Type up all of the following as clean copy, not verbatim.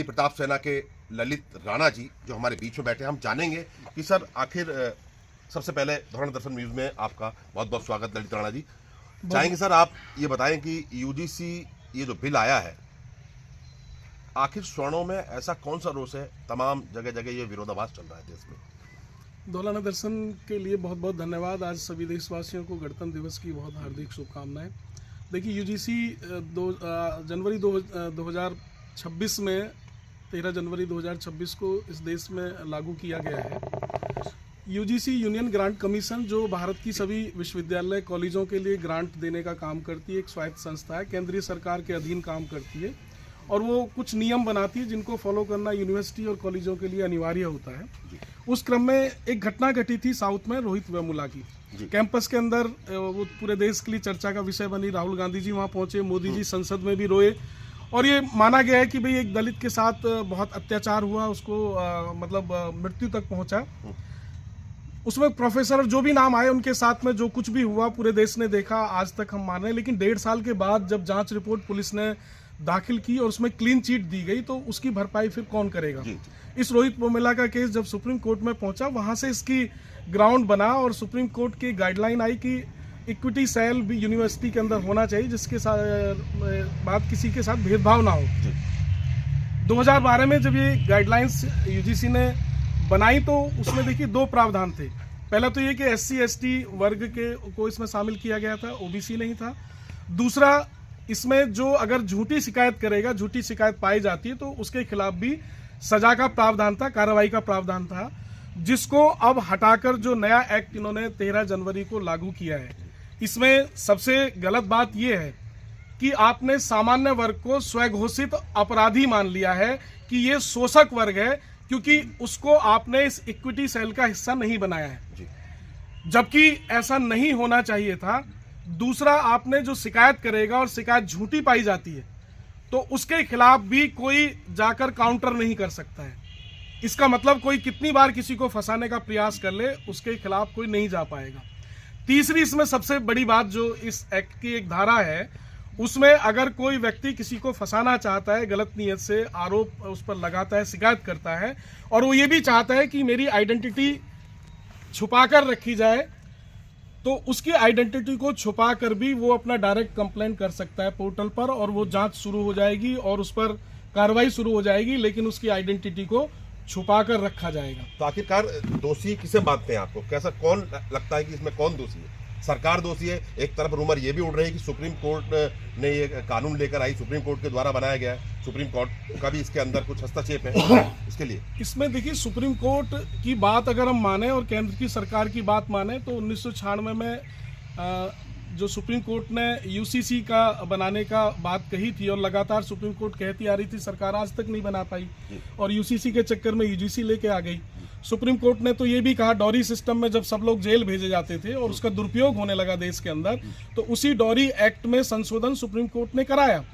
अकाली प्रताप सेना के ललित राणा जी जो हमारे बीच में बैठे हैं। हम जानेंगे कि सर आखिर सबसे पहले धौरण दर्शन न्यूज में आपका बहुत बहुत स्वागत ललित राणा जी। चाहेंगे सर आप ये बताएं कि यूजीसी ये जो बिल आया है, आखिर स्वर्णों में ऐसा कौन सा रोष है? तमाम जगह जगह ये विरोधाभास चल रहा है देश में। धौलाना दर्शन के लिए बहुत बहुत धन्यवाद। आज सभी देशवासियों को गणतंत्र दिवस की बहुत हार्दिक शुभकामनाएं। देखिए, यूजीसी जनवरी 2026 में 13 जनवरी 2026 को इस देश में लागू किया गया है। यूजीसी यूनियन ग्रांट कमीशन जो भारत की सभी विश्वविद्यालय कॉलेजों के लिए ग्रांट देने का काम करती है, एक स्वायत्त संस्था है, केंद्रीय सरकार के अधीन काम करती है और वो कुछ नियम बनाती है जिनको फॉलो करना यूनिवर्सिटी और कॉलेजों के लिए अनिवार्य होता है। उस क्रम में एक घटना घटी थी साउथ में रोहित वेमुला की। कैंपस के अंदर वो पूरे देश के लिए चर्चा का विषय बनी। राहुल गांधी जी वहाँ पहुंचे, मोदी जी संसद में भी रोए और ये माना गया है कि भाई एक दलित के साथ बहुत अत्याचार हुआ, उसको मृत्यु तक पहुंचा। उसमें प्रोफेसर जो भी नाम आए उनके साथ में जो कुछ भी हुआ पूरे देश ने देखा, आज तक हम मान रहे हैं। लेकिन 1.5 साल के बाद जब जांच रिपोर्ट पुलिस ने दाखिल की और उसमें क्लीन चिट दी गई तो उसकी भरपाई फिर कौन करेगा? इस रोहित वेमुला का केस जब सुप्रीम कोर्ट में पहुंचा, वहां से इसकी ग्राउंड बना और सुप्रीम कोर्ट की गाइडलाइन आई कि इक्विटी सेल भी यूनिवर्सिटी के अंदर होना चाहिए जिसके साथ बाद किसी के साथ भेदभाव ना हो। 2012 में जब ये गाइडलाइंस यूजीसी ने बनाई तो उसमें देखिए 2 प्रावधान थे। पहला तो ये कि SC/ST वर्ग के को इसमें शामिल किया गया था, OBC नहीं था। दूसरा, इसमें जो अगर झूठी शिकायत करेगा, झूठी शिकायत पाई जाती है तो उसके खिलाफ भी सजा का प्रावधान था, कार्रवाई का प्रावधान था, जिसको अब हटाकर जो नया एक्ट इन्होंने 13 जनवरी को लागू किया है। इसमें सबसे गलत बात यह है कि आपने सामान्य वर्ग को स्वघोषित अपराधी मान लिया है कि ये शोषक वर्ग है, क्योंकि उसको आपने इस इक्विटी सेल का हिस्सा नहीं बनाया है, जबकि ऐसा नहीं होना चाहिए था। दूसरा, आपने जो शिकायत करेगा और शिकायत झूठी पाई जाती है तो उसके खिलाफ भी कोई जाकर काउंटर नहीं कर सकता है। इसका मतलब कोई कितनी बार किसी को फंसाने का प्रयास कर ले, उसके खिलाफ कोई नहीं जा पाएगा। तीसरी, इसमें सबसे बड़ी बात जो इस एक्ट की एक धारा है, उसमें अगर कोई व्यक्ति किसी को फंसाना चाहता है, गलत नीयत से आरोप उस पर लगाता है, शिकायत करता है और वो ये भी चाहता है कि मेरी आइडेंटिटी छुपाकर रखी जाए, तो उसकी आइडेंटिटी को छुपाकर भी वो अपना डायरेक्ट कंप्लेंट कर सकता है पोर्टल पर और वो जांच शुरू हो जाएगी और उस पर कार्रवाई शुरू हो जाएगी, लेकिन उसकी आइडेंटिटी को छुपाकर रखा जाएगा। तो आखिरकार दोषी किसे मानते हैं आपको? कैसा कौन लगता है कि इसमें कौन दोषी है? सरकार दोषी है? एक तरफ रूमर ये भी उड़ रही है कि सुप्रीम कोर्ट ने ये कानून लेकर आई, सुप्रीम कोर्ट के द्वारा बनाया गया है, सुप्रीम कोर्ट का भी इसके अंदर कुछ हस्तक्षेप है इसके लिए। इसमें देखिए, सुप्रीम कोर्ट की बात अगर हम माने और केंद्र की सरकार की बात माने तो 1996 में जो सुप्रीम कोर्ट ने UCC का बनाने का बात कही थी और लगातार सुप्रीम कोर्ट कहती आ रही थी, सरकार आज तक नहीं बना पाई और UCC के चक्कर में UGC लेके आ गई। सुप्रीम कोर्ट ने तो ये भी कहा, डॉरी सिस्टम में जब सब लोग जेल भेजे जाते थे और उसका दुरुपयोग होने लगा देश के अंदर, तो उसी डॉरी एक्ट में संशोधन सुप्रीम कोर्ट ने कराया।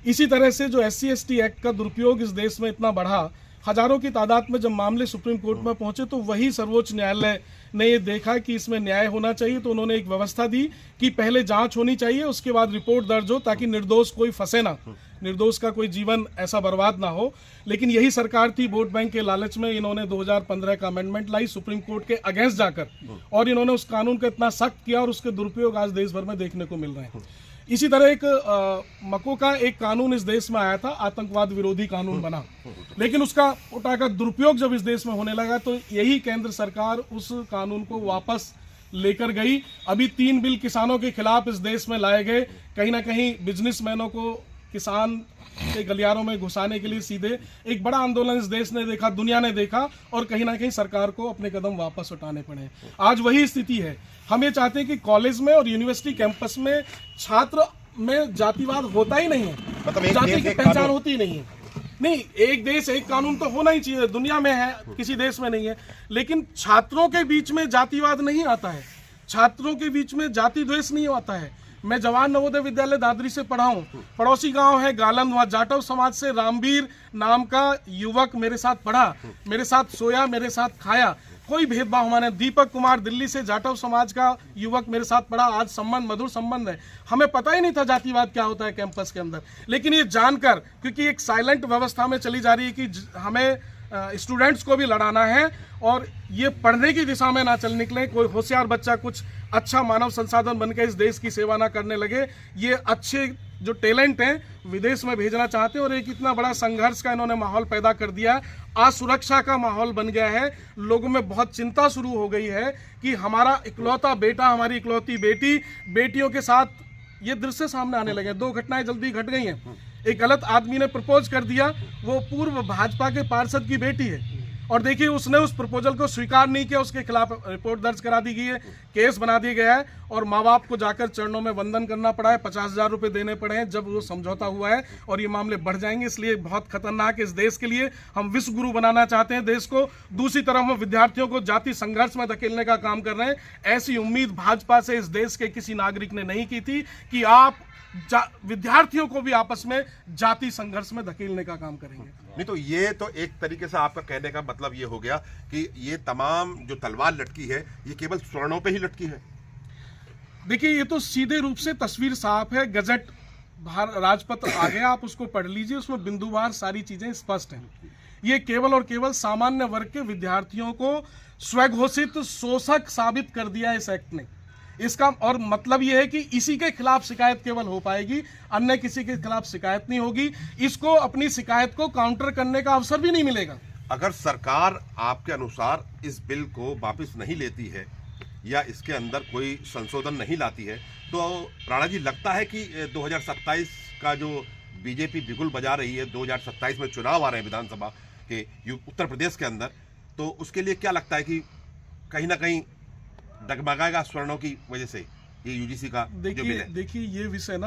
इसी तरह से जो SC/ST एक्ट का दुरुपयोग इस देश में इतना बढ़ा, हजारों की तादाद में जब मामले सुप्रीम कोर्ट में पहुंचे तो वही सर्वोच्च न्यायालय ने ये देखा कि इसमें न्याय होना चाहिए, तो उन्होंने एक व्यवस्था दी कि पहले जांच होनी चाहिए, उसके बाद रिपोर्ट दर्ज हो, ताकि निर्दोष कोई फंसे ना, निर्दोष का कोई जीवन ऐसा बर्बाद ना हो। लेकिन यही सरकार थी, वोट बैंक के लालच में इन्होंने 2015 का अमेंडमेंट लाई सुप्रीम कोर्ट के अगेंस्ट जाकर और इन्होंने उस कानून को इतना सख्त किया और उसके दुरुपयोग आज देश भर में देखने को मिल रहे हैं। इसी तरह एक मको का एक कानून इस देश में आया था, आतंकवाद विरोधी कानून बना, लेकिन उसका उठाकर दुरुपयोग जब इस देश में होने लगा तो यही केंद्र सरकार उस कानून को वापस लेकर गई। अभी 3 बिल किसानों के खिलाफ इस देश में लाए गए, कहीं ना कहीं बिजनेसमैनों को किसान के गलियारों में घुसाने के लिए सीधे एक बड़ा आंदोलन इस देश ने देखा, दुनिया ने देखा और कहीं ना कहीं सरकार को अपने कदम वापस उठाने पड़े। आज वही स्थिति है। हम ये चाहते हैं कि कॉलेज में और यूनिवर्सिटी कैंपस में छात्र में जातिवाद होता ही नहीं है, मतलब जाति की पहचान होती ही नहीं है। नहीं, एक देश एक कानून तो होना ही चाहिए, दुनिया में है, किसी देश में नहीं है, लेकिन छात्रों के बीच में जातिवाद नहीं आता है, छात्रों के बीच में जाति द्वेष नहीं आता है। मैं जवान नवोदय विद्यालय दादरी से पढ़ा हूँ, पड़ोसी गांव है गालन, वहाँ जाटव समाज से रामवीर नाम का युवक मेरे साथ पढ़ा, मेरे साथ सोया, मेरे साथ खाया, कोई भेदभाव हमारे। दीपक कुमार दिल्ली से जाटव समाज का युवक मेरे साथ पढ़ा, आज संबंध मधुर संबंध है। हमें पता ही नहीं था जातिवाद क्या होता है कैंपस के अंदर, लेकिन ये जानकर, क्योंकि एक साइलेंट व्यवस्था में चली जा रही है कि हमें स्टूडेंट्स को भी लड़ाना है और ये पढ़ने की दिशा में ना चल निकले, कोई होशियार बच्चा कुछ अच्छा मानव संसाधन बनकर इस देश की सेवा ना करने लगे। ये अच्छे जो टैलेंट हैं विदेश में भेजना चाहते हैं और एक इतना बड़ा संघर्ष का इन्होंने माहौल पैदा कर दिया, असुरक्षा का माहौल बन गया है। लोगों में बहुत चिंता शुरू हो गई है कि हमारा इकलौता बेटा, हमारी इकलौती बेटी, बेटियों के साथ ये दृश्य सामने आने लगे। 2 घटनाएं जल्दी घट गई हैं। एक गलत आदमी ने प्रपोज कर दिया, वो पूर्व भाजपा के पार्षद की बेटी है और देखिए उसने उस प्रपोजल को स्वीकार नहीं किया, उसके खिलाफ रिपोर्ट दर्ज करा दी गई है, केस बना दिया गया है और माँ बाप को जाकर चरणों में वंदन करना पड़ा है, 50,000 रुपये देने पड़े हैं जब वो समझौता हुआ है और ये मामले बढ़ जाएंगे। इसलिए बहुत खतरनाक है इस देश के लिए। हम विश्व गुरु बनाना चाहते हैं देश को, दूसरी तरफ हम विद्यार्थियों को जाति संघर्ष में धकेलने का काम कर रहे हैं। ऐसी उम्मीद भाजपा से इस देश के किसी नागरिक ने नहीं की थी कि आप विद्यार्थियों को भी आपस में जाति संघर्ष में धकेलने का काम करेंगे। नहीं तो ये तो एक तरीके से आपका कहने का मतलब ये हो गया कि ये तमाम जो तलवार लटकी है ये केवल स्वर्णों पे ही लटकी है। देखिए ये तो सीधे रूप से तस्वीर साफ है, गजट राजपत्र आ गया, आप उसको पढ़ लीजिए, उसमें बिंदुवार सारी चीजें स्पष्ट हैं। ये केवल और केवल सामान्य वर्ग के विद्यार्थियों को स्वघोषित शोषक साबित कर दिया है इस एक्ट ने। इसका और मतलब यह है कि इसी के खिलाफ शिकायत केवल हो पाएगी, अन्य किसी के खिलाफ शिकायत नहीं होगी। इसको अपनी शिकायत को काउंटर करने का अवसर भी नहीं मिलेगा। अगर सरकार आपके अनुसार इस बिल को वापस नहीं लेती है या इसके अंदर कोई संशोधन नहीं लाती है तो राणा जी लगता है कि 2027 का जो बीजेपी बिगुल बजा रही है, 2027 में चुनाव आ रहे हैं विधानसभा के उत्तर प्रदेश के अंदर, तो उसके लिए क्या लगता है कि कहीं ना कहीं डगमगाएगा स्वर्णों की वजह से ये यूजीसी का जो बिल है? देखिए ये विषय ना